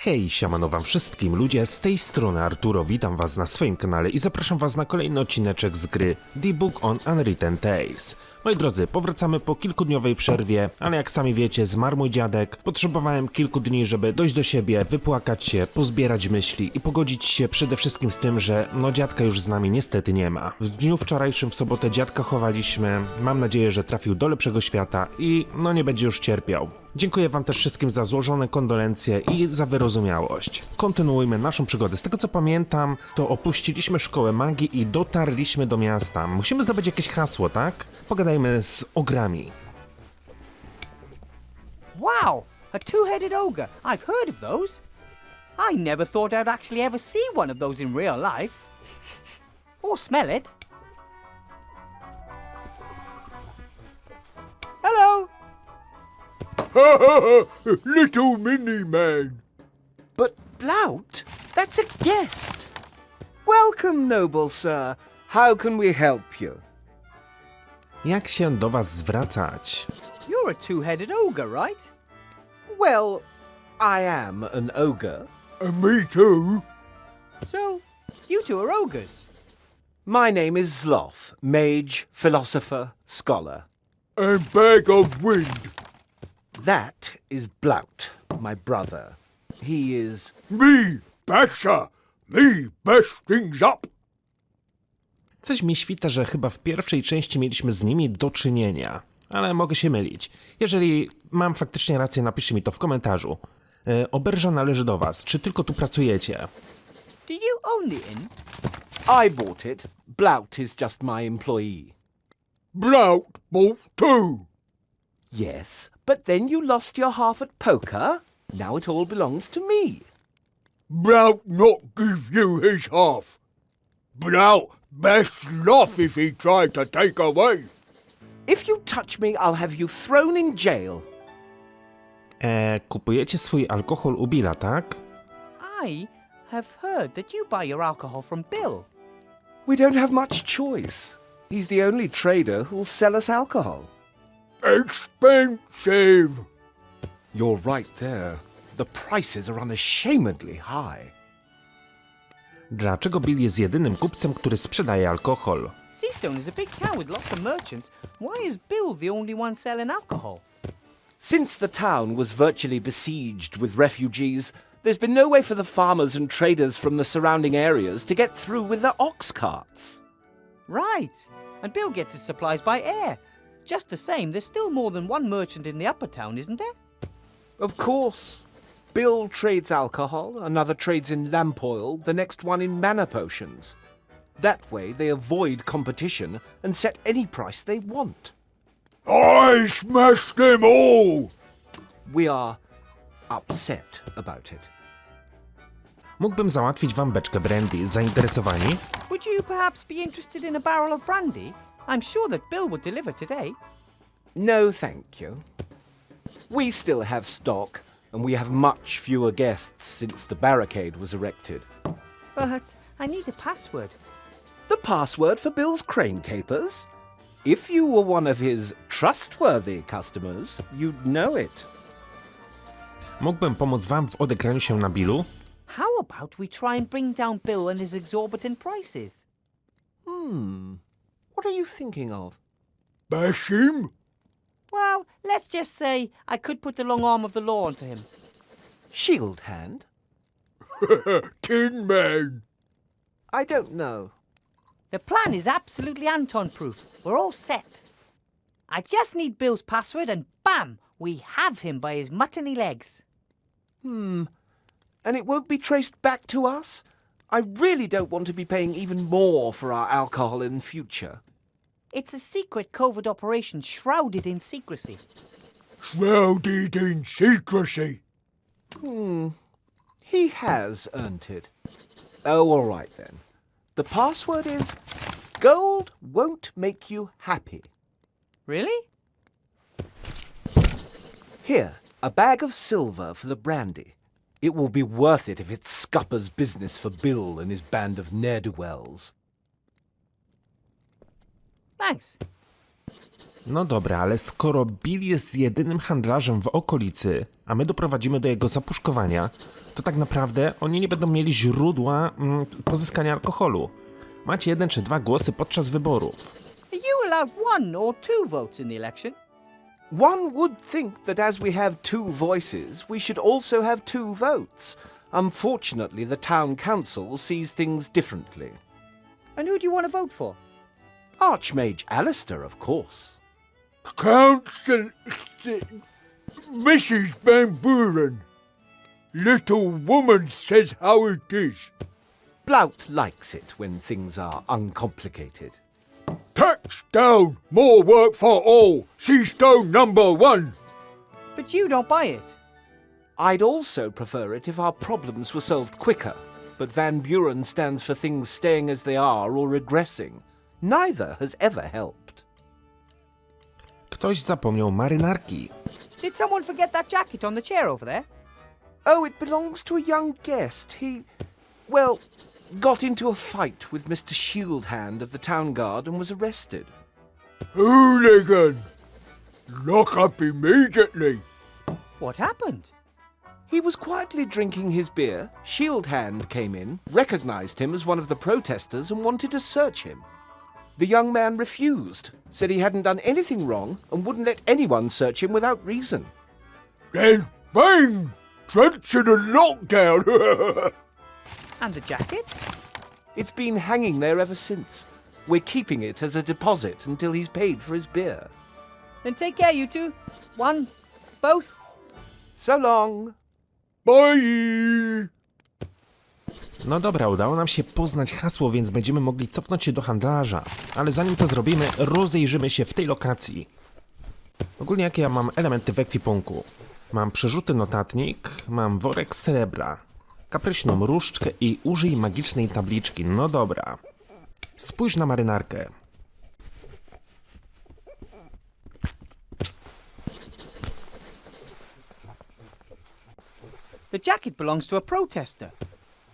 Hej, siemano wam wszystkim ludzie, z tej strony Arturo, witam was na swoim kanale i zapraszam was na kolejny odcineczek z gry The Book of Unwritten Tales. Moi drodzy, powracamy po kilkudniowej przerwie, ale jak sami wiecie, zmarł mój dziadek. Potrzebowałem kilku dni, żeby dojść do siebie, wypłakać się, pozbierać myśli i pogodzić się przede wszystkim z tym, że dziadka już z nami niestety nie ma. W dniu wczorajszym w sobotę dziadka chowaliśmy, mam nadzieję, że trafił do lepszego świata i nie będzie już cierpiał. Dziękuję wam też wszystkim za złożone kondolencje i za wyrozumiałość. Kontynuujmy naszą przygodę. Z tego co pamiętam, to opuściliśmy szkołę magii i dotarliśmy do miasta. Musimy zdobyć jakieś hasło, tak? Pogadajmy z ogrami. Wow! A two-headed ogre. I've heard of those. I never thought I'd actually ever see one of those in real life. Or smell it. Hello! Little mini-man. But Blout, that's a guest. Welcome, noble sir. How can we help you? Jak się do was zwracać? You're a two-headed ogre, right? Well, I am an ogre. Me too. So, you two are ogres. My name is Zloth, mage, philosopher, scholar. And bag of wind. That is Blout, my brother. He is... Me, basher. Me, best things up. Coś mi świta, że chyba w pierwszej części mieliśmy z nimi do czynienia, ale mogę się mylić. Jeżeli mam faktycznie rację, napiszcie mi to w komentarzu. Oberża należy do was. Czy tylko tu pracujecie? Do you own the inn? I bought it. Blout is just my employee. Blout bought too. Yes, but then you lost your half at poker. Now it all belongs to me. Blout not give you his half. Blout best laugh if he tried to take away. If you touch me, I'll have you thrown in jail. Kupujecie swój alkohol u Billa, tak? I have heard that you buy your alcohol from Bill. We don't have much choice. He's the only trader who'll sell us alcohol. Expensive. You're right there. The prices are unashamedly high. Dlaczego Bill jest jedynym kupcem, który sprzedaje alkohol? Seastone is a big town with lots of merchants. Why is Bill the only one selling alcohol? Since the town was virtually besieged with refugees, there's been no way for the farmers and traders from the surrounding areas to get through with their ox carts. Right. And Bill gets his supplies by air. Just the same, there's still more than one merchant in the upper town, isn't there? Of course. Bill trades alcohol, another trades in lamp oil, the next one in mana potions. That way they avoid competition and set any price they want. I smashed them all. We are upset about it. Mógłbym załatwić wam beczkę brandy. Zainteresowani? Would you perhaps be interested in a barrel of brandy? I'm sure that Bill would deliver today. No, thank you. We still have stock, and we have much fewer guests since the barricade was erected. But I need a password. The password for Bill's crane capers? If you were one of his trustworthy customers, you'd know it. Mógłbym pomóc wam w odegraniu się na Billu? How about we try and bring down Bill and his exorbitant prices? What are you thinking of? Bash him. Well, let's just say I could put the long arm of the law onto him. Shield hand? Tin Man. I don't know. The plan is absolutely Anton-proof. We're all set. I just need Bill's password and bam! We have him by his muttony legs. And it won't be traced back to us? I really don't want to be paying even more for our alcohol in future. It's a secret covert operation shrouded in secrecy. Shrouded in secrecy. He has earned it. Oh, all right then. The password is gold won't make you happy. Really? Here, a bag of silver for the brandy. It will be worth it if it's scupper's business for Bill and his band of ne'er-do-wells. Thanks. No dobra, ale skoro Bill jest jedynym handlarzem w okolicy, a my doprowadzimy do jego zapuszkowania, to tak naprawdę oni nie będą mieli źródła pozyskania alkoholu. Macie 1 czy 2 głosy podczas wyborów. Are you allowed 1 or 2 votes in the election? One would think that as we have 2 voices, we should also have 2 votes. Unfortunately, the town council sees things differently. And who do you want to vote for? Archmage Alistair, of course. Council... Mrs. Van Buren. Little woman says how it is. Blout likes it when things are uncomplicated. Tax down, more work for all. See stone number 1. But you don't buy it. I'd also prefer it if our problems were solved quicker, but Van Buren stands for things staying as they are or regressing. Neither has ever helped. Ktoś zapomniał marynarki. Did someone forget that jacket on the chair over there? Oh, it belongs to a young guest. He, well, got into a fight with Mr. Shieldhand of the Town Guard and was arrested. Hooligan. Lock up immediately. What happened? He was quietly drinking his beer. Shieldhand came in, recognized him as one of the protesters and wanted to search him. The young man refused, said he hadn't done anything wrong and wouldn't let anyone search him without reason. Then bang! Drenched in a lockdown. And the jacket? It's been hanging there ever since. We're keeping it as a deposit until he's paid for his beer. Then take care, you two. 1, both. So long. Bye! No dobra, udało nam się poznać hasło, więc będziemy mogli cofnąć się do handlarza. Ale zanim to zrobimy, rozejrzymy się w tej lokacji. Ogólnie jakie ja mam elementy w ekwipunku? Mam przerzuty notatnik, mam worek srebra, kapryśną różdżkę i użyj magicznej tabliczki. No dobra. Spójrz na marynarkę. The jacket belongs to a protester.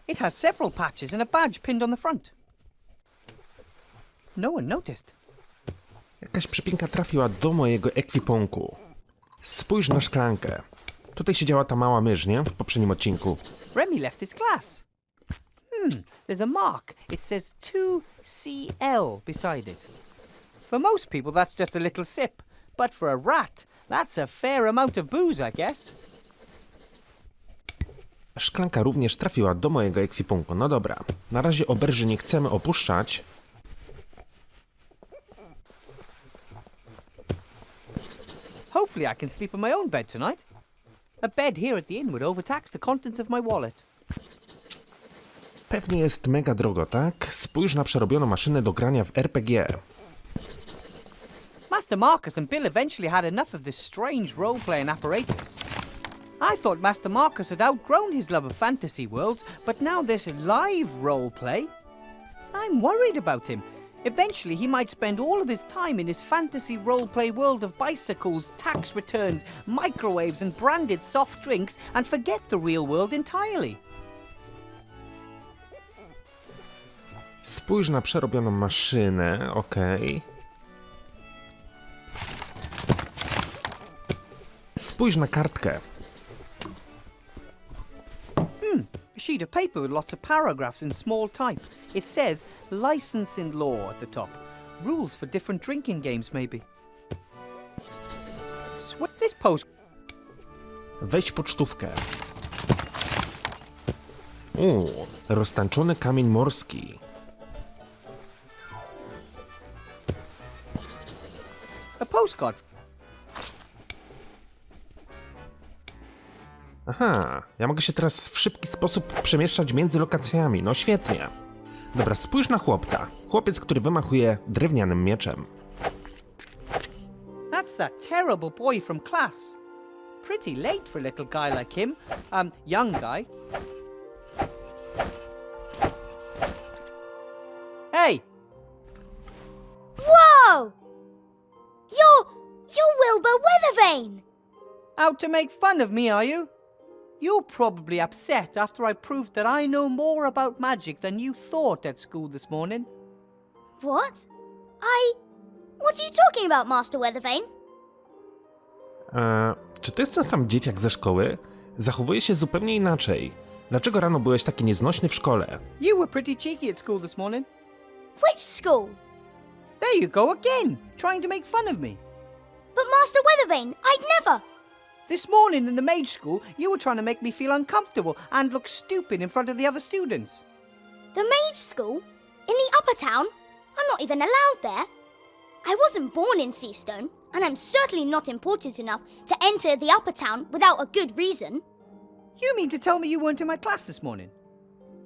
It has several patches and a badge pinned on the front. No one noticed. Jakaś przypinka trafiła do mojego ekwipunku. Spójrz na szklankę. Tutaj siedziała ta mała mysz, nie? W poprzednim odcinku. Remy left his glass. There's a mark. It says 2CL beside it. For most people, that's just a little sip. But for a rat, that's a fair amount of booze, I guess. Szklanka również trafiła do mojego ekwipunku. No dobra. Na razie oberży nie chcemy opuszczać. Hopefully I can sleep in my own bed tonight. A bed here at the inn would overtax the contents of my wallet. Pewnie jest mega drogo, tak? Spójrz na przerobioną maszynę do grania w RPG. Master Marcus and Bill eventually had enough of this strange role-playing apparatus. I thought Master Marcus had outgrown his love of fantasy worlds, but now there's live roleplay. I'm worried about him. Eventually he might spend all of his time in his fantasy roleplay world of bicycles, tax returns, microwaves and branded soft drinks and forget the real world entirely. Spójrz na przerobioną maszynę, okej. Spójrz na kartkę. A sheet of paper with lots of paragraphs in small type. It says licensing law at the top. Rules for different drinking games, maybe. This post... Weź pocztówkę. Roztańczony kamień morski. A postcard. Aha, ja mogę się teraz w szybki sposób przemieszczać między lokacjami. No świetnie. Dobra, spójrz na chłopca. Chłopiec, który wymachuje drewnianym mieczem. That's that terrible boy from class. Pretty late for a little guy like him. Young guy. Hey! Whoa! You're Wilbur Weathervane! Out to make fun of me, are you? You're probably upset after I proved that I know more about magic than you thought at school this morning. What? What are you talking about, Master Weathervane? Czy to jest ten sam dzieciak ze szkoły? Zachowuje się zupełnie inaczej. Dlaczego rano byłeś taki nieznośny w szkole? You were pretty cheeky at school this morning. Which school? There you go again, trying to make fun of me. But Master Weathervane, I'd never! This morning in the mage school, you were trying to make me feel uncomfortable and look stupid in front of the other students. The mage school? In the upper town? I'm not even allowed there. I wasn't born in Seastone, and I'm certainly not important enough to enter the upper town without a good reason. You mean to tell me you weren't in my class this morning?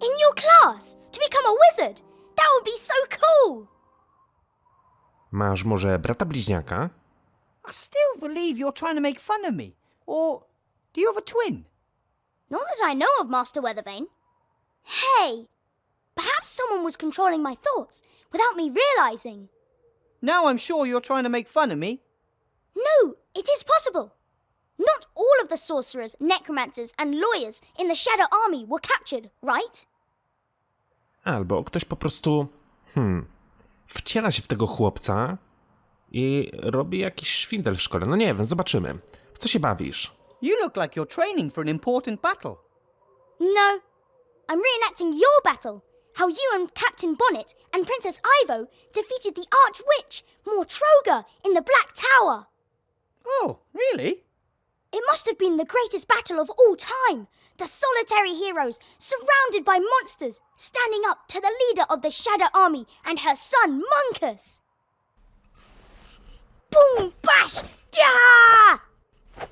In your class? To become a wizard? That would be so cool! Masz może brata bliźniaka? I still believe you're trying to make fun of me. Or do you have a twin? Not that I know of, Master Weathervane. Hey! Perhaps someone was controlling my thoughts without me realizing. Now I'm sure you're trying to make fun of me. No, it is possible. Not all of the sorcerers, necromancers, and lawyers in the Shadow Army were captured, right? Albo ktoś po prostu, wciela się w tego chłopca i robi jakiś szwindel w szkole. No nie wiem, zobaczymy. W co się bawisz? You look like you're training for an important battle. No, I'm reenacting your battle. How you and Captain Bonnet and Princess Ivo defeated the Arch-Witch, Mortroga, in the Black Tower. Oh, really? It must have been the greatest battle of all time. The solitary heroes, surrounded by monsters, standing up to the leader of the Shadow Army and her son, Munkus. Boom, bash, ja!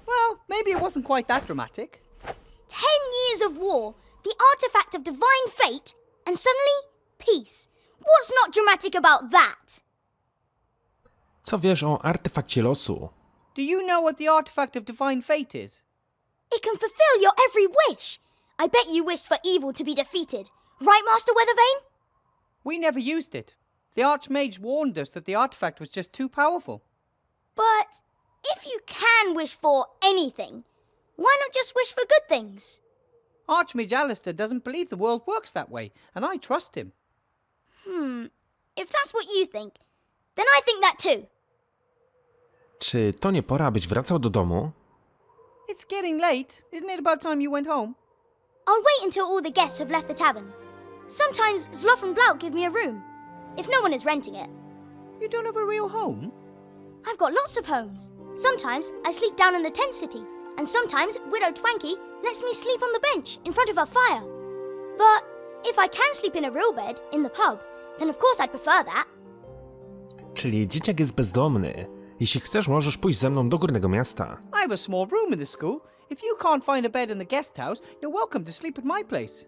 Well, maybe it wasn't quite that dramatic. 10 years of war, the artifact of divine fate, and suddenly, peace. What's not dramatic about that? Co wiesz o artefakcie losu? Do you know what the artifact of divine fate is? It can fulfill your every wish. I bet you wished for evil to be defeated. Right, Master Weathervane? We never used it. The Archmage warned us that the artifact was just too powerful. But if you can wish for anything, why not just wish for good things? Archmage Alistair doesn't believe the world works that way, and I trust him. If that's what you think, then I think that too. Czy to nie pora, abyś wracał do domu? It's getting late. Isn't it about time you went home? I'll wait until all the guests have left the tavern. Sometimes Zloff and Blout give me a room, if no one is renting it. You don't have a real home? I've got lots of homes. Sometimes I sleep down in the tent city, and sometimes Widow Twanky lets me sleep on the bench in front of her fire. But if I can sleep in a real bed in the pub, then of course I'd prefer that. Czyli dzieciak jest bezdomny. Jeśli chcesz, możesz pójść ze mną do górnego miasta. I have a small room in the school. If you can't find a bed in the guest house, you're welcome to sleep at my place.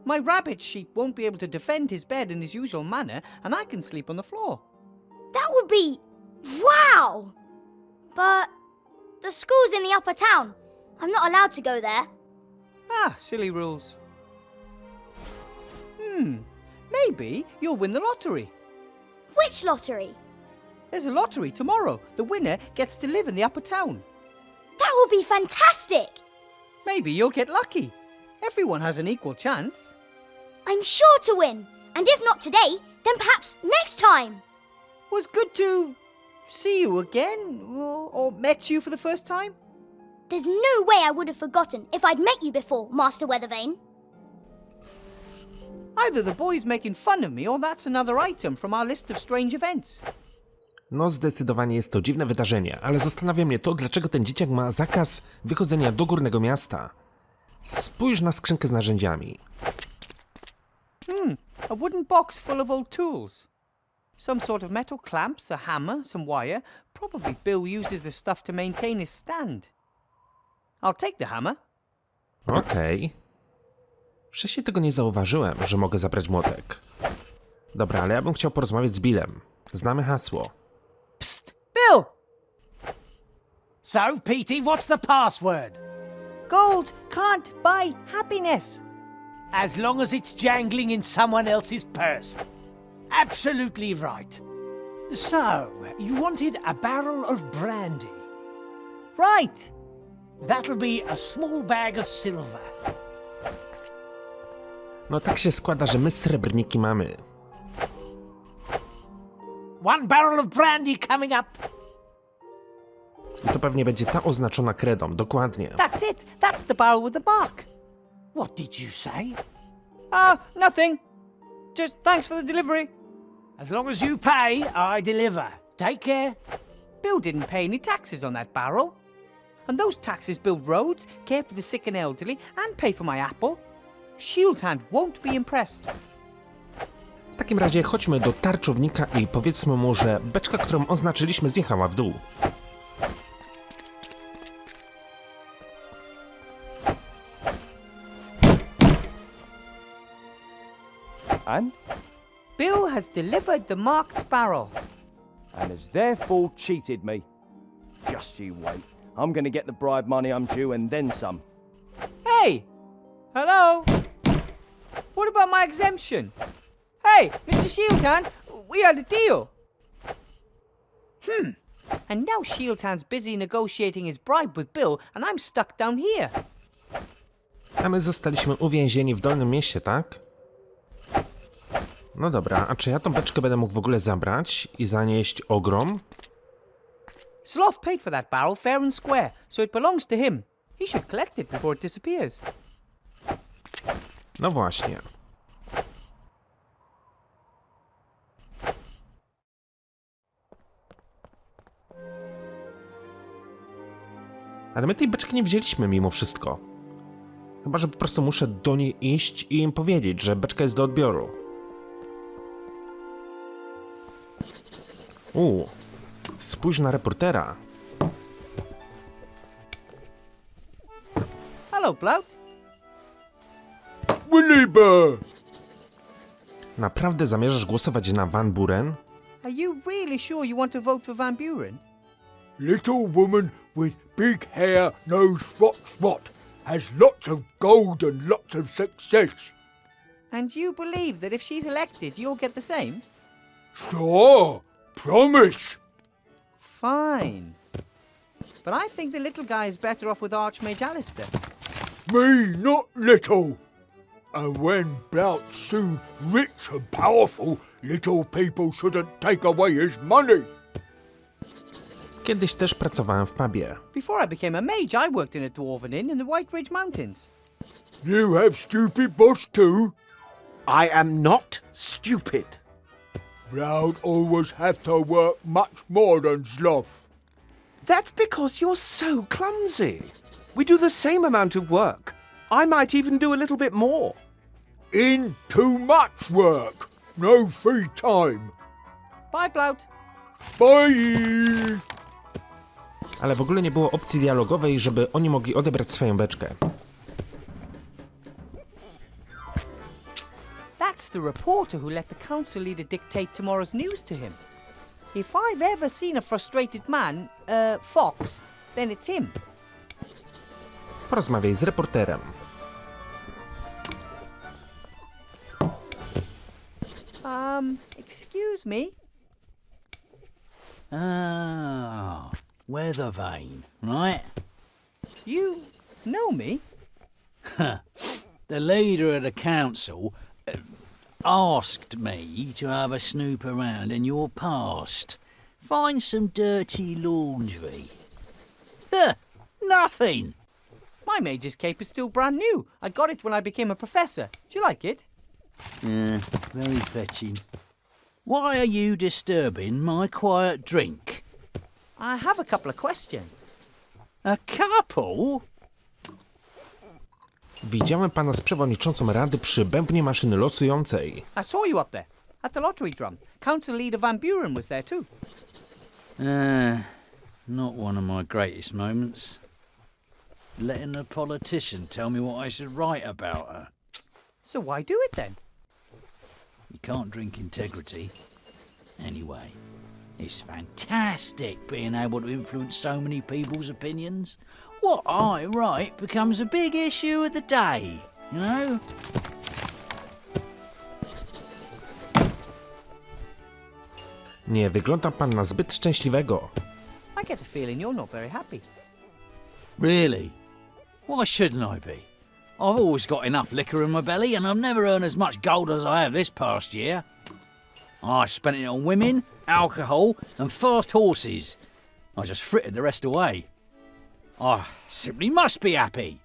My rabbit sheep won't be able to defend his bed in his usual manner, and I can sleep on the floor. That would be... wow! But the school's in the upper town. I'm not allowed to go there. Ah, silly rules. Maybe you'll win the lottery. Which lottery? There's a lottery tomorrow. The winner gets to live in the upper town. That would be fantastic! Maybe you'll get lucky. Everyone has an equal chance. I'm sure to win. And if not today, then perhaps next time. Was good to see you again, or met you for the first time. There's no way I would have forgotten if I'd met you before, Master Weathervane. Either the boy's making fun of me, or that's another item from our list of strange events. No zdecydowanie jest to dziwne wydarzenie, ale zastanawia mnie to, dlaczego ten dzieciak ma zakaz wychodzenia do górnego miasta. Spójrz na skrzynkę z narzędziami. A wooden box full of old tools. Some sort of metal clamps, a hammer, some wire. Probably Bill uses the stuff to maintain his stand. I'll take the hammer. Okej. Wcześniej tego nie zauważyłem, że mogę zabrać młotek. Dobra, ale ja bym chciał porozmawiać z Billem. Znamy hasło. Psst! Bill! So, Petey, what's the password? Gold can't buy happiness. As long as it's jangling in someone else's purse. Absolutely right. So, you wanted a barrel of brandy. Right. That'll be a small bag of silver. No tak się składa, że my srebrniki mamy. 1 barrel of brandy coming up. I to pewnie będzie ta oznaczona kredą, dokładnie. That's it. That's the barrel with the mark. What did you say? Ah, nothing. Just thanks for the delivery. As long as you pay, I deliver. Take care. Bill didn't pay any taxes on that barrel. And those taxes build roads, care for the sick and elderly, and pay for my apple. Shield Hand won't be impressed. W takim razie chodźmy do tarczownika i powiedzmy mu, że beczka, którą oznaczyliśmy, zjechała w dół. And? Bill has delivered the marked barrel. And has therefore cheated me. Just you wait. I'm gonna get the bribe money I'm due and then some. Hey! Hello? What about my exemption? Hey, Mr. Shieldhand, we had a deal. And now Shieldhand's busy negotiating his bribe with Bill, and I'm stuck down here. A my zostaliśmy uwięzieni w Dolnym Mieście, tak? No dobra, a czy ja tą beczkę będę mógł w ogóle zabrać i zanieść ogrom? Sloth paid for that barrel fair and square, so it belongs to him. He should collect it before it disappears. No właśnie. Ale my tej beczki nie wzięliśmy mimo wszystko. Chyba że po prostu muszę do niej iść i im powiedzieć, że beczka jest do odbioru. Spójrz na reportera. Hello, Blout. Willy Bear! Naprawdę zamierzasz głosować na Van Buren? Are you really sure you want to vote for Van Buren? Little woman with big hair knows what's what, has lots of gold and lots of success. And you believe that if she's elected, you'll get the same? Sure, promise. Fine. But I think the little guy is better off with Archmage Alistair. Me not little. And when Blout's soon rich and powerful, little people shouldn't take away his money. Kiedyś też pracowałem w pubie. Before I became a mage, I worked in a dwarven inn in the White Ridge Mountains. You have stupid boss too. I am not stupid. Blout always have to work much more than Sloth. That's because you're so clumsy. We do the same amount of work. I might even do a little bit more. In too much work. No free time. Bye, Blout. Bye. Ale w ogóle nie było opcji dialogowej, żeby oni mogli odebrać swoją beczkę. That's the reporter who let the council leader dictate tomorrow's news to him. If I've ever seen a frustrated man, fox, then it's him. Porozmawiaj z reporterem. Excuse me? Ah, weather vane, right? You know me? The leader of the council asked me to have a snoop around in your past. Find some dirty laundry. Huh, nothing. My mage's cape is still brand new. I got it when I became a professor. Do you like it? Very fetching. Why are you disturbing my quiet drink? I have a couple of questions. A couple? Widziałem pana z przewodniczącą rady przy bębnie maszyny losującej. I saw you up there, at the lottery drum. Council leader Van Buren was there too. Not one of my greatest moments. Letting a politician tell me what I should write about her. So why do it then? You can't drink integrity. Anyway, it's fantastic being able to influence so many people's opinions. What I write becomes a big issue of the day, you know? Nie wygląda pan na zbyt szczęśliwego. I get the feeling you're not very happy. Really? Why shouldn't I be? I've always got enough liquor in my belly and I've never earned as much gold as I have this past year. I spent it on women, alcohol, and fast horses. I just frittered the rest away. I simply must be happy.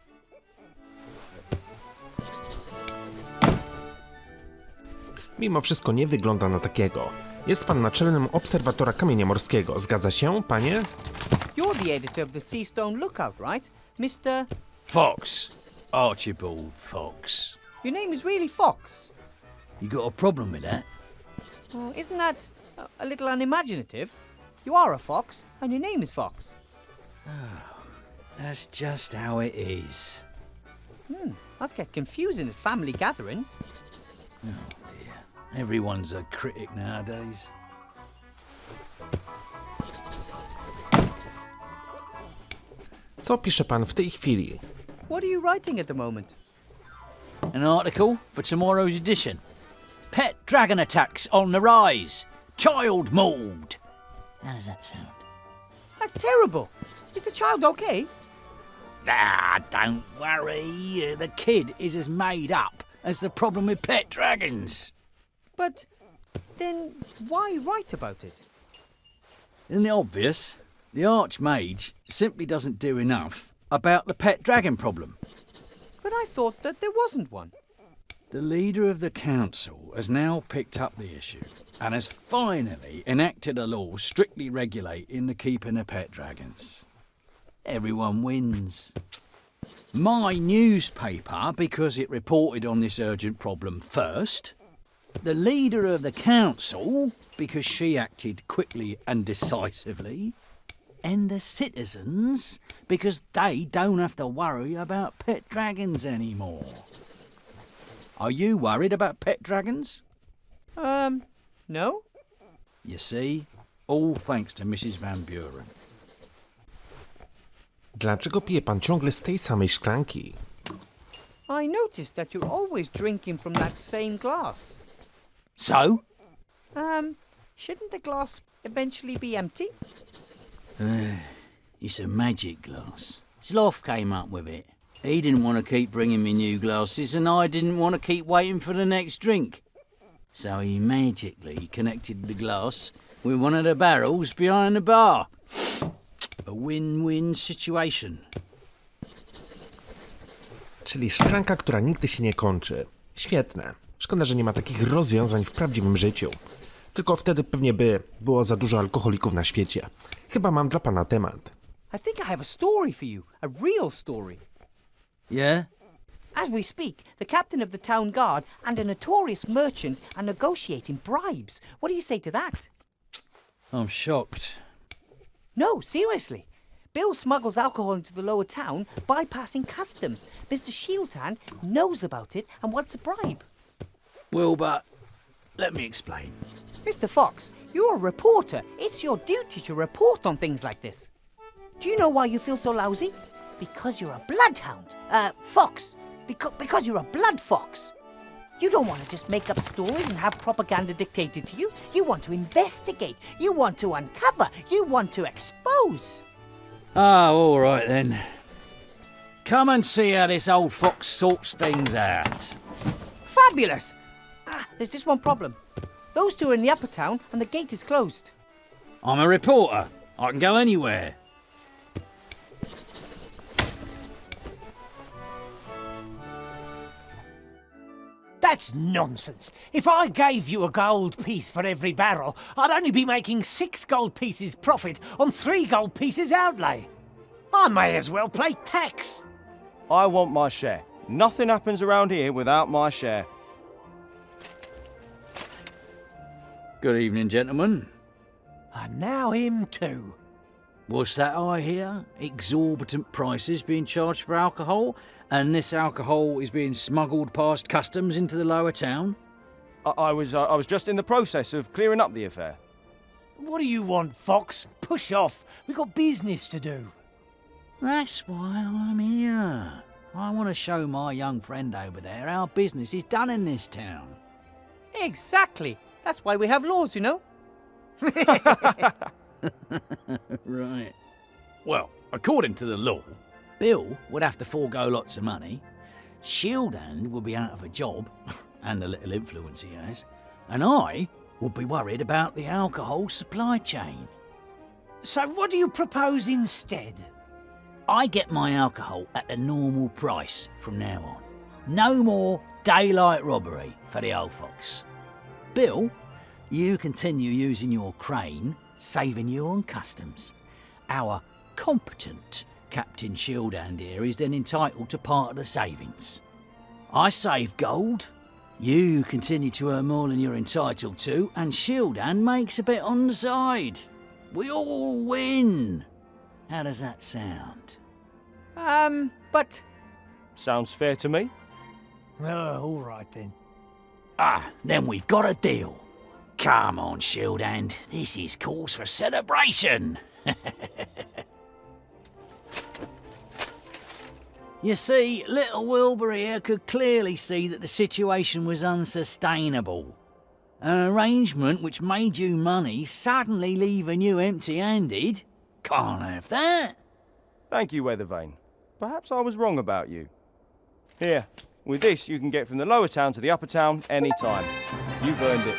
Mimo wszystko nie wygląda na takiego. Jest pan naczelnym obserwatora kamienia morskiego. Zgadza się, panie? You're the editor of the Seastone Lookout, right? Mr. Fox. Archibald Fox. Your name is really Fox. You got a problem with that? Well, isn't that a little unimaginative? You are a fox, and your name is Fox. That's just how it is. Must get confusing at family gatherings. Oh dear. Everyone's a critic nowadays. Co pisze pan w tej chwili? What are you writing at the moment? An article for tomorrow's edition. Pet dragon attacks on the rise. Child mauled. How does that sound? That's terrible. Is the child okay? Ah, don't worry. The kid is as made up as the problem with pet dragons. But then why write about it? Isn't it obvious? The Archmage simply doesn't do enough about the pet dragon problem. But I thought that there wasn't one. The leader of the council has now picked up the issue and has finally enacted a law strictly regulating the keeping of pet dragons. Everyone wins. My newspaper, because it reported on this urgent problem first. The leader of the council, because she acted quickly and decisively. And the citizens, because they don't have to worry about pet dragons anymore. Are you worried about pet dragons? No? You see, all thanks to Mrs. Van Buren. Dlaczego pije pan ciągle z tej samej szklanki? I noticed that you're always drinking from that same glass. So? Shouldn't the glass eventually be empty? It's a magic glass. Sloth came up with it. He didn't want to keep bringing me new glasses, and I didn't want to keep waiting for the next drink. So he magically connected the glass with one of the barrels behind the bar. A win-win situation. Czyli szklanka, która nigdy się nie kończy. Świetne. Szkoda, że nie ma takich rozwiązań w prawdziwym życiu. Tylko wtedy pewnie by było za dużo alkoholików na świecie. Chyba mam dla pana temat. I think I have a story for you, a real story. Yeah? As we speak, the captain of the town guard and a notorious merchant are negotiating bribes. What do you say to that? I'm shocked. No, seriously. Bill smuggles alcohol into the lower town, bypassing customs. Mr. Shieldhand knows about it and wants a bribe. Well, but let me explain. Mr. Fox, you're a reporter. It's your duty to report on things like this. Do you know why you feel so lousy? Because you're a bloodhound. Fox. Because you're a blood fox. You don't want to just make up stories and have propaganda dictated to you. You want to investigate. You want to uncover. You want to expose. Ah, all right then. Come and see how this old fox sorts things out. Fabulous! There's just one problem. Those two are in the upper town and the gate is closed. I'm a reporter. I can go anywhere. That's nonsense. If I gave you a gold piece for every barrel, I'd only be making 6 gold pieces profit on 3 gold pieces outlay. I may as well pay tax. I want my share. Nothing happens around here without my share. Good evening, gentlemen. And now him too. What's that I hear? Exorbitant prices being charged for alcohol, and this alcohol is being smuggled past customs into the lower town? I was just in the process of clearing up the affair. What do you want, Fox? Push off. We've got business to do. That's why I'm here. I want to show my young friend over there how business is done in this town. Exactly. That's why we have laws, you know. Right. Well, according to the law, Bill would have to forego lots of money, Shieldhand would be out of a job, and the little influence he has, and I would be worried about the alcohol supply chain. So what do you propose instead? I get my alcohol at the normal price from now on. No more daylight robbery for the old fox. Bill, you continue using your crane, saving you on customs. Our competent Captain Shieldhand here is then entitled to part of the savings. I save gold, you continue to earn more than you're entitled to, and Shieldhand makes a bit on the side. We all win. How does that sound? But Sounds fair to me. Oh, all right then. Then we've got a deal. Come on, Shieldhand, this is cause for celebration. You see, little Wilbur here could clearly see that the situation was unsustainable. An arrangement which made you money suddenly leaving you empty-handed? Can't have that. Thank you, Weathervane. Perhaps I was wrong about you. Here, with this you can get from the lower town to the upper town any time. You've earned it.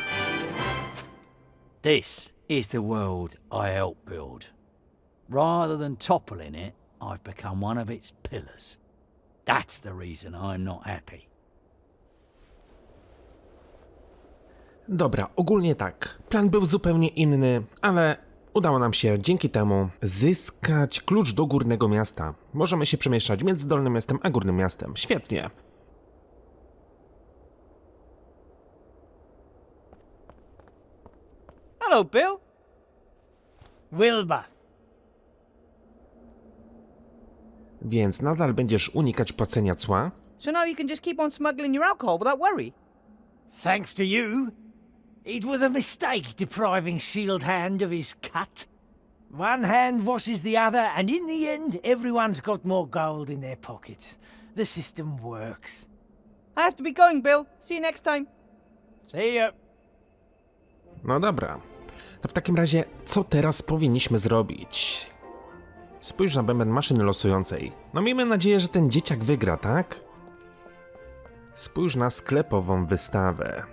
This is the world I helped build. Rather than toppling it, I've become one of its pillars. That's the reason I'm not happy. Dobra, ogólnie tak. Plan był zupełnie inny, ale udało nam się dzięki temu zyskać klucz do górnego miasta. Możemy się przemieszczać między dolnym miastem a górnym miastem. Świetnie. hello, Bill. Wilbur. Więc nadal będziesz unikać płacenia cła? So now you can just keep on smuggling your alcohol without worry. Thanks to you. It was a mistake depriving Shieldhand of his cut. One hand washes the other, and in the end, everyone's got more gold in their pockets. The system works. I have to be going, Bill. See you next time. See ya. No dobra. To w takim razie, co teraz powinniśmy zrobić? Spójrz na bęben maszyny losującej. No miejmy nadzieję, że ten dzieciak wygra, tak? Spójrz na sklepową wystawę.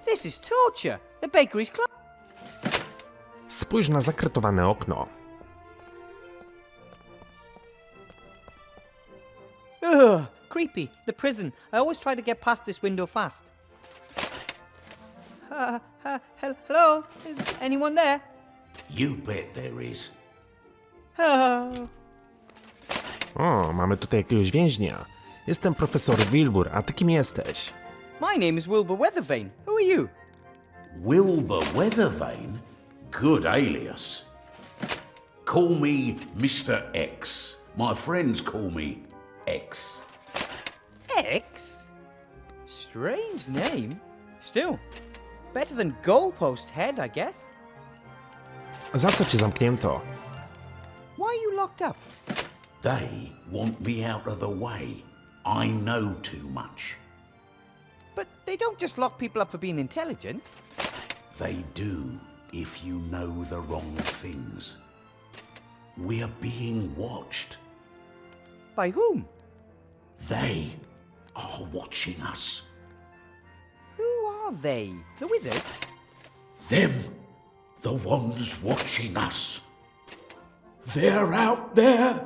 This is torture. The bakery's closed. Spójrz na zakretowane okno. Ugh, creepy. The prison. I always try to get past this window fast. Hello? Is anyone there? You bet there is. O, mamy tutaj jakiegoś więźnia. Jestem profesor Wilbur, a ty kim jesteś? My name is Wilbur Weathervane. Who are you? Wilbur Weathervane? Good alias. Call me Mr. X. My friends call me X. X? Strange name. Still, better than Goalpost Head, I guess. Za co cię zamknięto? Why are you locked up? They want me out of the way. I know too much. But they don't just lock people up for being intelligent. They do if you know the wrong things. We're being watched. By whom? They are watching us. Who are they? The wizards? Them, the ones watching us. They're out there.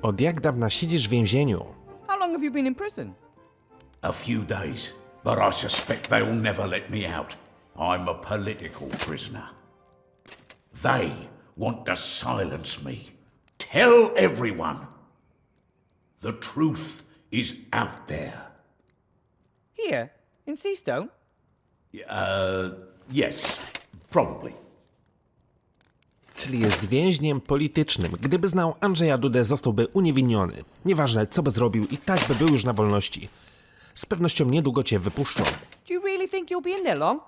Od jak dawna siedzisz w więzieniu? How long have you been in prison? A few days, but I suspect they'll never let me out. I'm a political prisoner. They want to silence me. Tell everyone. The truth is out there. Here? In Seastone? Yes, probably. Czyli jest więźniem politycznym. Gdyby znał Andrzeja Dudę, zostałby uniewinniony. Nieważne, co by zrobił, i tak by był już na wolności. Z pewnością niedługo cię wypuszczą. Do you really think you'll be in there long?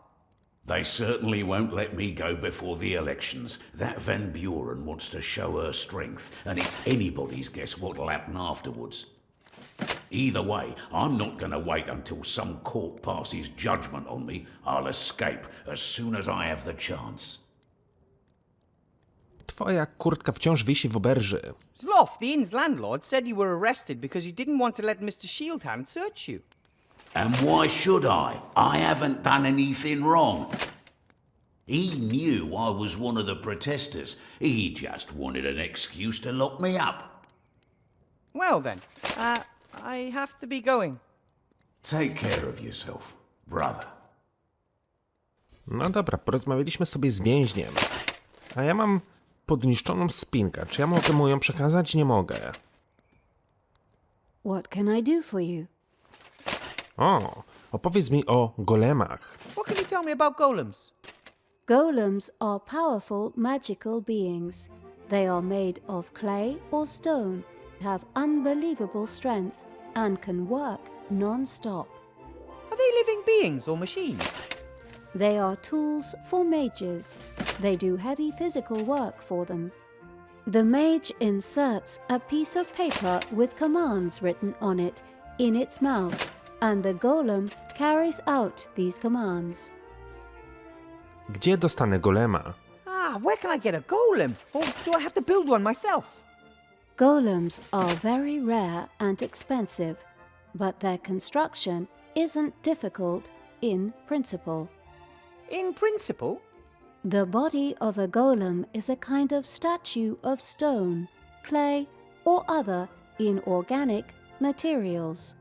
They certainly won't let me go before the elections. That Van Buren wants to show her strength, and it's anybody's guess what'll happen afterwards. Either way, I'm not going to wait until some court passes judgment on me. I'll escape as soon as I have the chance. Twoja kurtka wciąż wisi w oberży. Sloth, the inn's landlord, said you were arrested because you didn't want to let Mr. Shieldhand search you. And why should I? I haven't done anything wrong. He knew I was one of the protesters. He just wanted an excuse to lock me up. Well then, I have to be going. Take care of yourself, brother. No dobra, porozmawialiśmy sobie z więźniem. A ja mam podniszczoną spinkę. Czy ja mogę mu ją przekazać? Nie mogę. What can I do for you? O, opowiedz mi o golemach. What can you tell me about golems? Golems are powerful magical beings. They are made of clay or stone, have unbelievable strength, and can work non-stop. Are they living beings or machines? They are tools for mages. They do heavy physical work for them. The mage inserts a piece of paper with commands written on it in its mouth, and the golem carries out these commands. Gdzie dostanę golema? Where can I get a golem? Or do I have to build one myself? Golems are very rare and expensive, but their construction isn't difficult in principle. In principle? The body of a golem is a kind of statue of stone, clay, or other inorganic materials.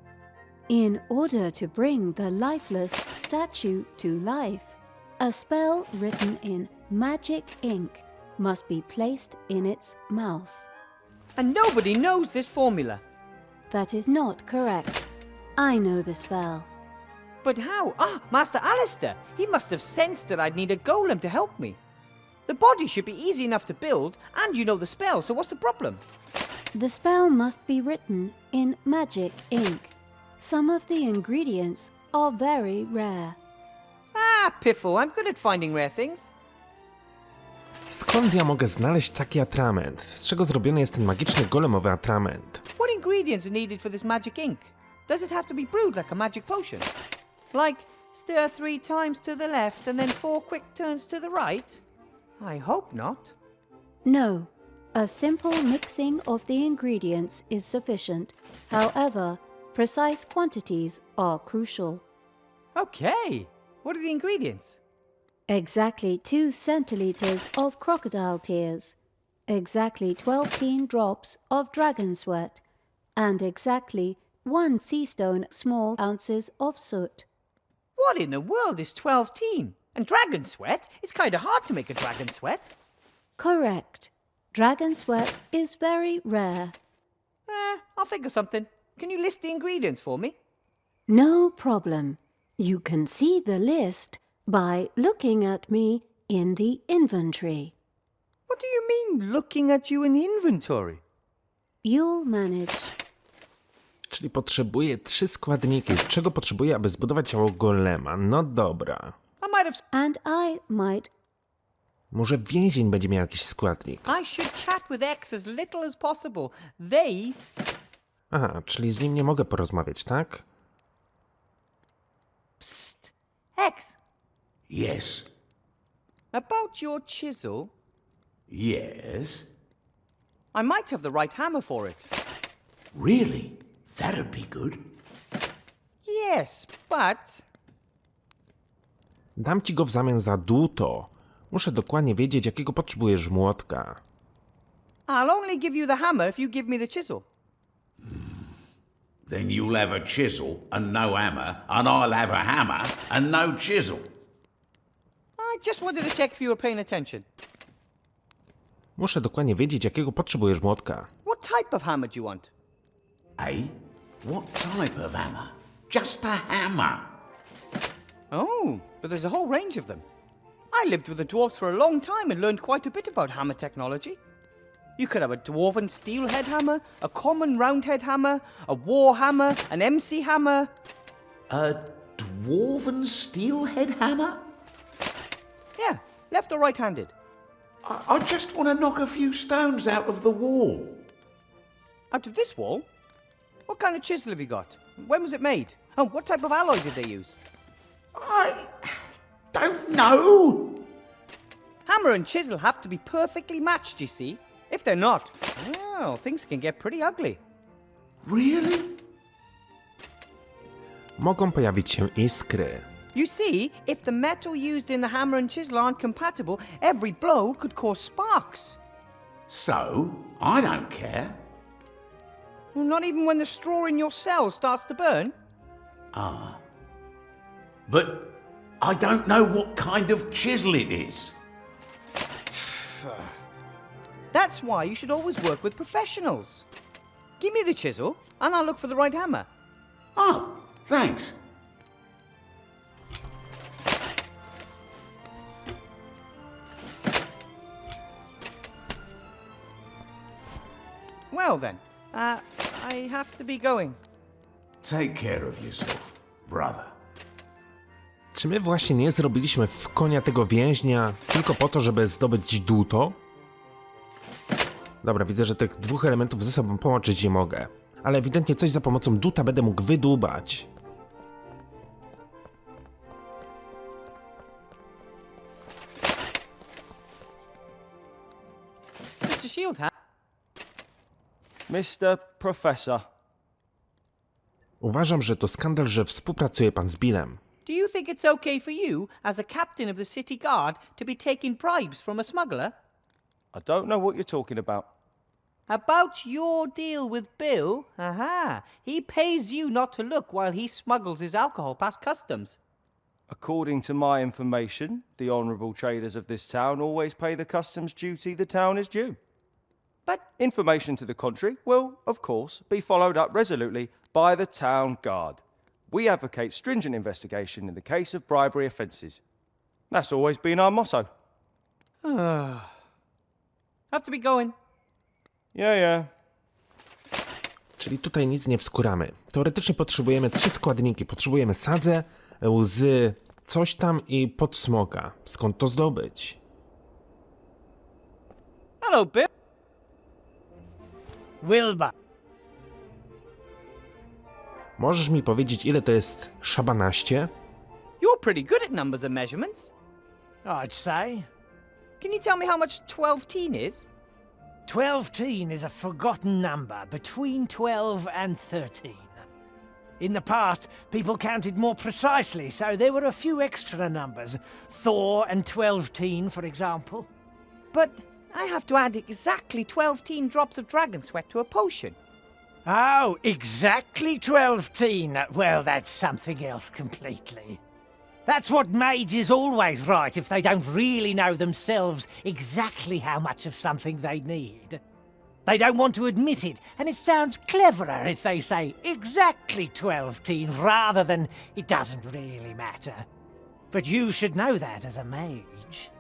In order to bring the lifeless statue to life, a spell written in magic ink must be placed in its mouth. And nobody knows this formula. That is not correct. I know the spell. But how? Master Alistair! He must have sensed that I'd need a golem to help me. The body should be easy enough to build, and you know the spell, so what's the problem? The spell must be written in magic ink. Some of the ingredients are very rare. Piffle, I'm good at finding rare things. Skąd ja mogę znaleźć taki atrament? Z czego zrobiony jest ten magiczny golemowy atrament? What ingredients are needed for this magic ink? Does it have to be brewed like a magic potion? Like, stir 3 times to the left and then 4 quick turns to the right? I hope not. No, a simple mixing of the ingredients is sufficient. However, precise quantities are crucial. Okay, what are the ingredients? Exactly 2 centiliters of crocodile tears, exactly 12 drops of dragon sweat, and exactly 1 sea stone small ounces of soot. What in the world is 12 teen? And dragon sweat? It's kind of hard to make a dragon sweat. Correct. Dragon sweat is very rare. I'll think of something. Can you list the ingredients for me? No problem. You can see the list by looking at me in the inventory. What do you mean, looking at you in the inventory? You'll manage. Czyli potrzebuję 3 składniki. Czego potrzebuję, aby zbudować ciało golema? No dobra. I might have... And I might... Może więzień będzie miał jakiś składnik. I should chat with X as little as possible. They... Aha, czyli z nim nie mogę porozmawiać, tak? Psst. X, Yes. about your chisel, Yes. I might have the right hammer for it. Really? That'd be good. Yes, but... Dam ci go w zamian za dłuto. Muszę dokładnie wiedzieć, jakiego potrzebujesz młotka. I'll only give you the hammer if you give me the chisel. Then you'll have a chisel and no hammer, and I'll have a hammer and no chisel. I just wanted to check if you were paying attention. Muszę dokładnie wiedzieć, jakiego potrzebujesz młotka. What type of hammer do you want? Eh? What type of hammer? Just a hammer. Oh, but there's a whole range of them. I lived with the dwarves for a long time and learned quite a bit about hammer technology. You could have a dwarven steelhead hammer, a common roundhead hammer, a war hammer, an MC hammer. A dwarven steelhead hammer? Yeah, left or right-handed. I just want to knock a few stones out of the wall. Out of this wall? What kind of chisel have you got? When was it made? Oh, what type of alloy did they use? I don't know. Hammer and chisel have to be perfectly matched, you see. If they're not, well, things can get pretty ugly. Really? Mogą pojawić się iskry. You see, if the metal used in the hammer and chisel aren't compatible, every blow could cause sparks. So, I don't care. Well, not even when the straw in your cell starts to burn. But I don't know what kind of chisel it is. That's why you should always work with professionals. Give me the chisel, and I'll look for the right hammer. Oh, thanks. Well then, I have to be going. Take care of yourself, brother. Czy my właśnie nie zrobiliśmy w konia tego więźnia tylko po to, żeby zdobyć dłuto? Dobra, widzę, że tych dwóch elementów ze sobą połączyć nie mogę. Ale ewidentnie coś za pomocą duta będę mógł wydłubać. Mr. Shieldhammer. Mr. Professor, Uważam, że to skandal, że współpracuje pan z Billem. Do you think it's okay for you, as a captain of the city guard, to be taking bribes from a smuggler? I don't know what you're talking about. About your deal with Bill? Aha. He pays you not to look while he smuggles his alcohol past customs. According to my information, the honourable traders of this town always pay the customs duty the town is due. But Information to the contrary will, of course, be followed up resolutely by the town guard. We advocate stringent investigation in the case of bribery offences. That's always been our motto. have to be going. Yeah. Czyli tutaj nic nie wskuramy. Teoretycznie potrzebujemy 3 składniki. Potrzebujemy sadzę, łzy, coś tam i podsmoga. Skąd to zdobyć? Hello, Bill. Wilbur. Możesz mi powiedzieć, ile to jest szabanaście? You're pretty good at numbers and measurements. I'd say. Can you tell me how much 12 is? 12 is a forgotten number between 12 and 13. In the past, people counted more precisely, so there were a few extra numbers. Thor and 12, for example. But I have to add exactly 12 drops of dragon sweat to a potion. Oh, exactly 12. Well, that's something else completely. That's what mages always write if they don't really know themselves exactly how much of something they need. They don't want to admit it, and it sounds cleverer if they say exactly 12 rather than it doesn't really matter. But you should know that as a mage.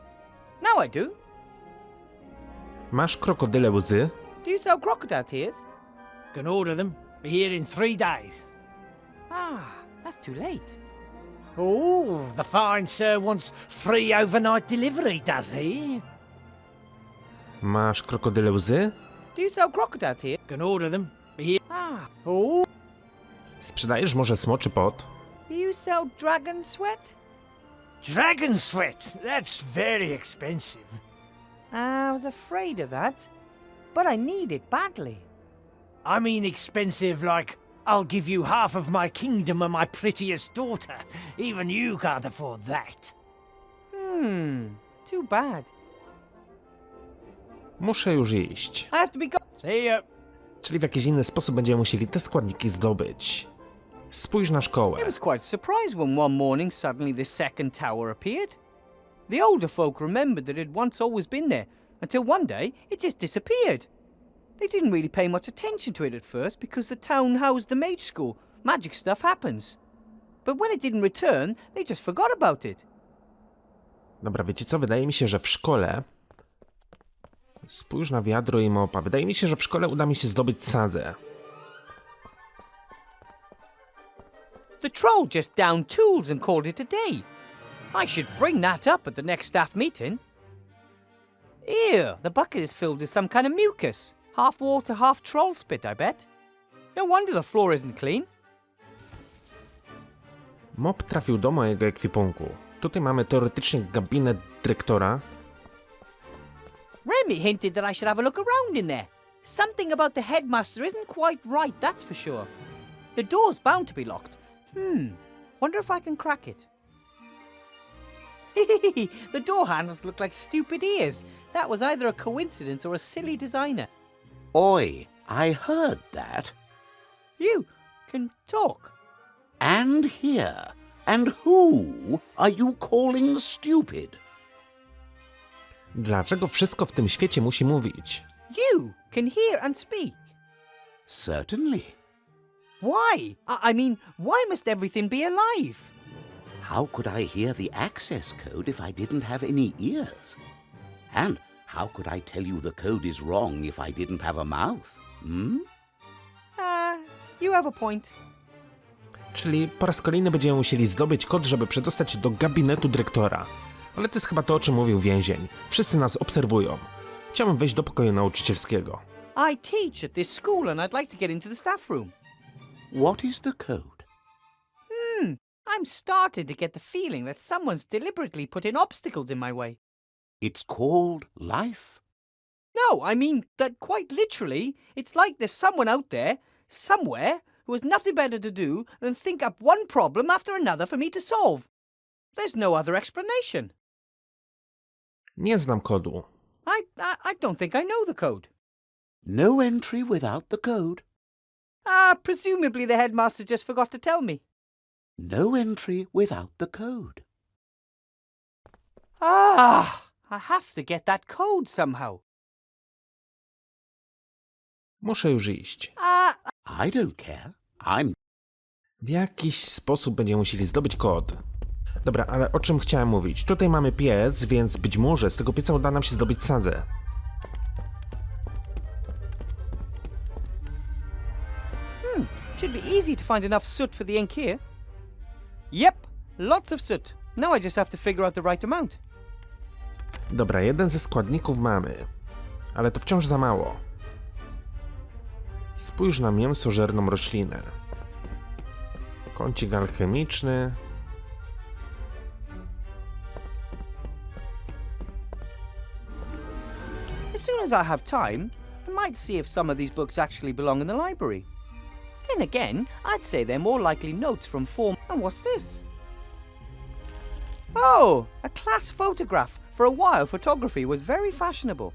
Now I do. Masz krokodyle łzy? Do you sell crocodile tears? Can order them. Be here in 3 days. That's too late. Oh, the fine sir wants free overnight delivery, does he? Masz krokodyle łzy? Do you sell crocodile tears? Can order them. Be here. Oh. Sprzedajesz może smoczy pot? Do you sell dragon sweat? Dragon sweat. That's very expensive. I was afraid of that. But I need it badly. I mean expensive like I'll give you half of my kingdom and my prettiest daughter. Even you can't afford that. Too bad. Muszę już iść. I have to be go- See ya. Czyli w jakiś inny sposób będziemy musieli te składniki zdobyć. Spójrz na szkołę. I was quite surprised when one morning suddenly the second tower appeared. The older folk remembered that it had once always been there, until one day it just disappeared. They didn't really pay much attention to it at first because the town housed the mage school. Magic stuff happens. But when it didn't return, they just forgot about it. Dobra, wiecie co? Wydaje mi się, że w szkole... Spójrz na wiadro i mopa. Wydaje mi się, że w szkole uda mi się zdobyć sadzę. The troll just downed tools and called it a day. I should bring that up at the next staff meeting. Ew, the bucket is filled with some kind of mucus. Half water, half troll spit, I bet. No wonder the floor isn't clean. Mop trafił do mojego ekwipunku. Tutaj mamy teoretycznie gabinet dyrektora. Remy hinted that I should have a look around in there. Something about the headmaster isn't quite right, that's for sure. The door's bound to be locked. Wonder if I can crack it. The door handles look like stupid ears. That was either a coincidence or a silly designer. Oi, I heard that. You can talk. And hear. And who are you calling stupid? Dlaczego wszystko w tym świecie musi mówić? You can hear and speak. Certainly. Why? I mean, why must everything be alive? How could I hear the access code if I didn't have any ears? And how could I tell you the code is wrong if I didn't have a mouth? You have a point. Czyli po raz kolejny będziemy musieli zdobyć kod, żeby przedostać się do gabinetu dyrektora. Ale to jest chyba to, o czym mówił więzień. Wszyscy nas obserwują. Chciałbym wejść do pokoju nauczycielskiego. I teach at this school and I'd like to get into the staff room. What is the code? I'm starting to get the feeling that someone's deliberately putting obstacles in my way. It's called life. No, I mean that quite literally, it's like there's someone out there, somewhere, who has nothing better to do than think up one problem after another for me to solve. There's no other explanation. Nie znam kodu. I don't think I know the code. No entry without the code. Presumably the headmaster just forgot to tell me. No entry without the code. I have to get that code somehow. Muszę już iść. I don't care. I'm... W jakiś sposób będziemy musieli zdobyć kod. Dobra, ale o czym chciałem mówić? Tutaj mamy piec, więc być może z tego pieca uda nam się zdobyć sadzę. Should be easy to find enough soot for the ink here. Yep, lots of soot. Now I just have to figure out the right amount. Dobra, jeden ze składników mamy. Ale to wciąż za mało. Spójrz na mięsożerną roślinę. Kącik alchemiczny. As soon as I have time, I might see if some of these books actually belong in the library. Then again, I'd say they're more likely notes from form... And what's this? Oh, a class photograph. For a while, photography was very fashionable.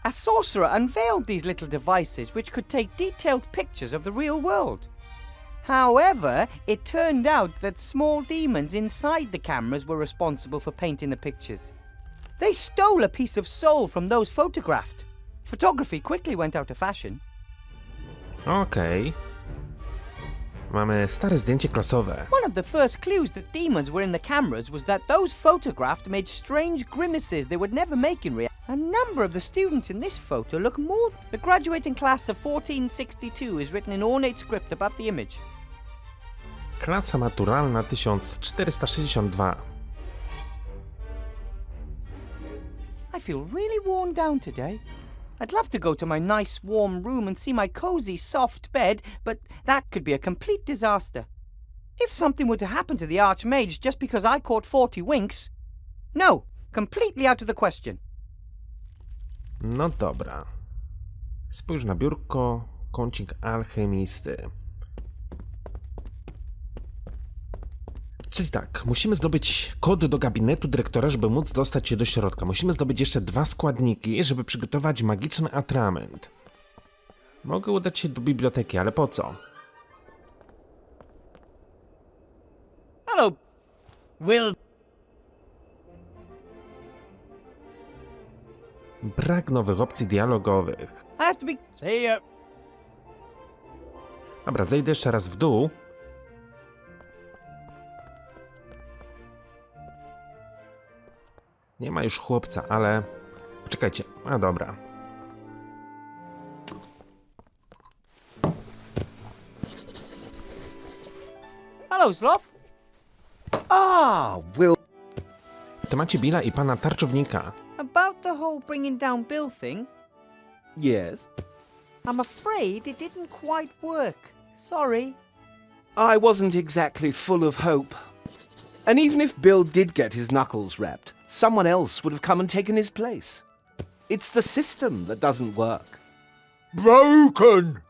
A sorcerer unveiled these little devices which could take detailed pictures of the real world. However, it turned out that small demons inside the cameras were responsible for painting the pictures. They stole a piece of soul from those photographed. Photography quickly went out of fashion. Okej. Mamy stare zdjęcie klasowe. One of the first clues that demons were in the cameras was that those photographed made strange grimaces they would never make in real. A number of the students in this photo look more... The graduating class of 1462 is written in ornate script above the image. Klasa maturalna 1462. I feel really worn down today. I'd love to go to my nice warm room and see my cozy soft bed, but that could be a complete disaster. If something were to happen to the Archmage just because I caught 40 winks... No, completely out of the question. No dobra. Spójrz na biurko, kącik alchemisty. Czyli tak, musimy zdobyć kod do gabinetu dyrektora, żeby móc dostać się do środka. Musimy zdobyć jeszcze 2 składniki, żeby przygotować magiczny atrament. Mogę udać się do biblioteki, ale po co? Hello, Will. Brak nowych opcji dialogowych. I have to be... See ya. Dobra, zejdę jeszcze raz w dół. Nie ma już chłopca, ale... Poczekajcie, a dobra. Hello, Sloth. Will. W temacie Billa i pana tarczownika. About the whole bringing down Bill thing, Yes? I'm afraid it didn't quite work. Sorry. I wasn't exactly full of hope. And even if Bill did get his knuckles wrapped, someone else would have come and taken his place. It's the system that doesn't work. Broken!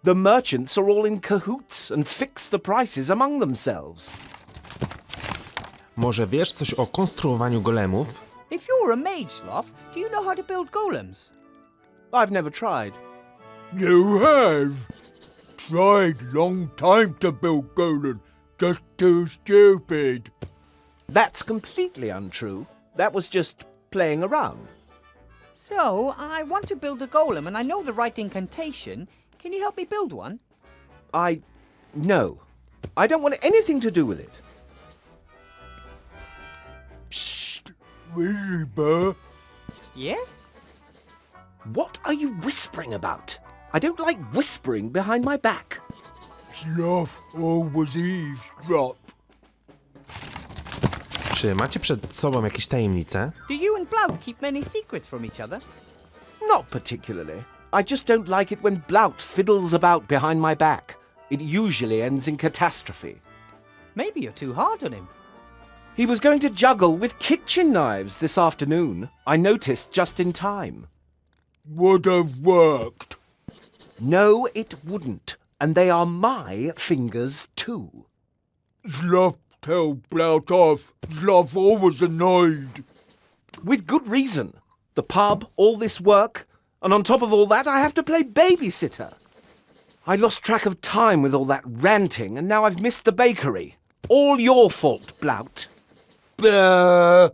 The merchants are all in cahoots and fix the prices among themselves. Może wiesz coś o konstruowaniu golemów? If you're a mage, Sloth, do you know how to build golems? I've never tried. You have. Tried long time to build golem. Just too stupid. That's completely untrue. That was just playing around. So, I want to build a golem and I know the right incantation. Can you help me build one? No. I don't want anything to do with it. Psst. Really, Burr? Yes? What are you whispering about? I don't like whispering behind my back. Sloth always eavesdrop. Czy macie przed sobą jakieś tajemnice? Do you and Blout keep many secrets from each other? Not particularly. I just don't like it when Blout fiddles about behind my back. It usually ends in catastrophe. Maybe you're too hard on him. He was going to juggle with kitchen knives this afternoon. I noticed just in time. Would have worked. No, it wouldn't. And they are my fingers too. Sloth tell Blout off. Sloth always annoyed. With good reason. The pub, all this work, and on top of all that, I have to play babysitter. I lost track of time with all that ranting, and now I've missed the bakery. All your fault, Blout. Bleh.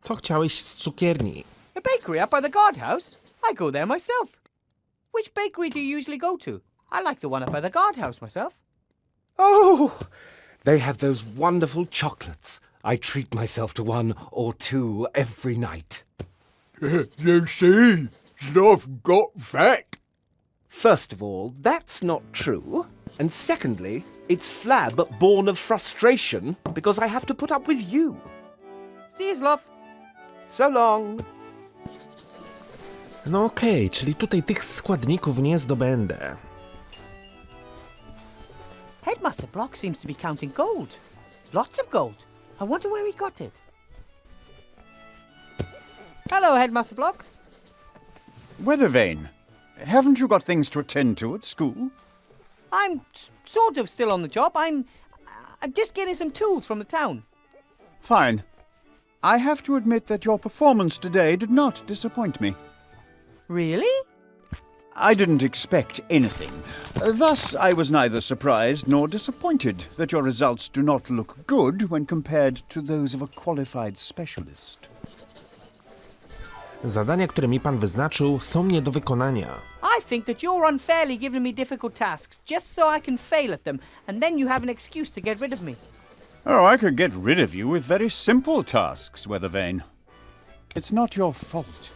Co chciałeś z cukierni? The bakery up by the guardhouse? I go there myself. Which bakery do you usually go to? I like the one up by the guardhouse myself. Oh, they have those wonderful chocolates. I treat myself to one or two every night. You see, Sloth got fat. First of all, that's not true. And secondly, it's Flab born of frustration because I have to put up with you. See you, Sloth. So long. No okej, czyli tutaj tych składników nie zdobędę. Headmaster Block seems to be counting gold. Lots of gold. I wonder where he got it. Hello, Headmaster Block. Weathervane, haven't you got things to attend to at school? I'm sort of still on the job. I'm just getting some tools from the town. Fine. I have to admit that your performance today did not disappoint me. Really? I didn't expect anything. Thus, I was neither surprised nor disappointed that your results do not look good when compared to those of a qualified specialist. Zadania, które mi pan wyznaczył, są nie do wykonania. I think that you're unfairly giving me difficult tasks just so I can fail at them, and then you have an excuse to get rid of me. Oh, I could get rid of you with very simple tasks, Weathervane. It's not your fault.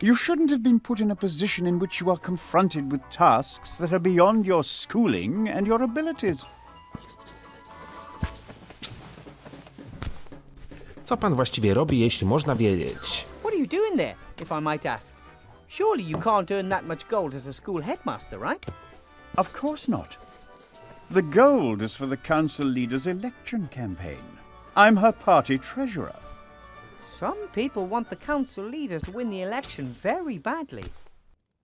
You shouldn't have been put in a position in which you are confronted with tasks that are beyond your schooling and your abilities. Co pan właściwie robi, jeśli można wiedzieć? What are you doing there, if I might ask? Surely you can't earn that much gold as a school headmaster, right? Of course not. The gold is for the council leader's election campaign. I'm her party treasurer. Some people want the council leader to win the election very badly.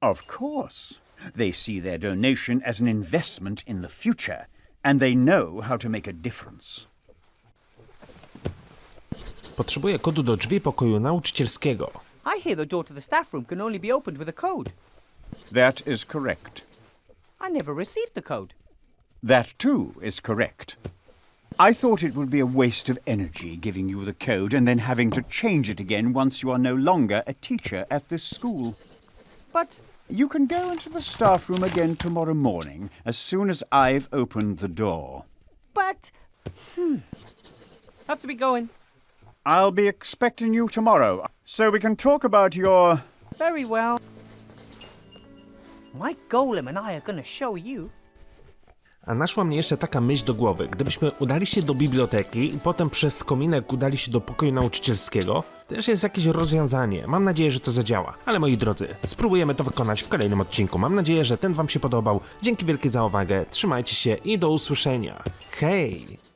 Of course. They see their donation as an investment in the future, and they know how to make a difference. Potrzebuję kodu do drzwi pokoju nauczycielskiego. I hear the door to the staff room can only be opened with a code. That is correct. I never received the code. That too is correct. I thought it would be a waste of energy giving you the code and then having to change it again once you are no longer a teacher at this school. But You can go into the staff room again tomorrow morning as soon as I've opened the door. Have to be going. I'll be expecting you tomorrow, so we can talk about your... Very well. My golem and I are gonna show you. A naszła mnie jeszcze taka myśl do głowy. Gdybyśmy udali się do biblioteki i potem przez kominek udali się do pokoju nauczycielskiego, też jest jakieś rozwiązanie. Mam nadzieję, że to zadziała. Ale moi drodzy, spróbujemy to wykonać w kolejnym odcinku. Mam nadzieję, że ten wam się podobał. Dzięki wielkie za uwagę. Trzymajcie się i do usłyszenia. Hej!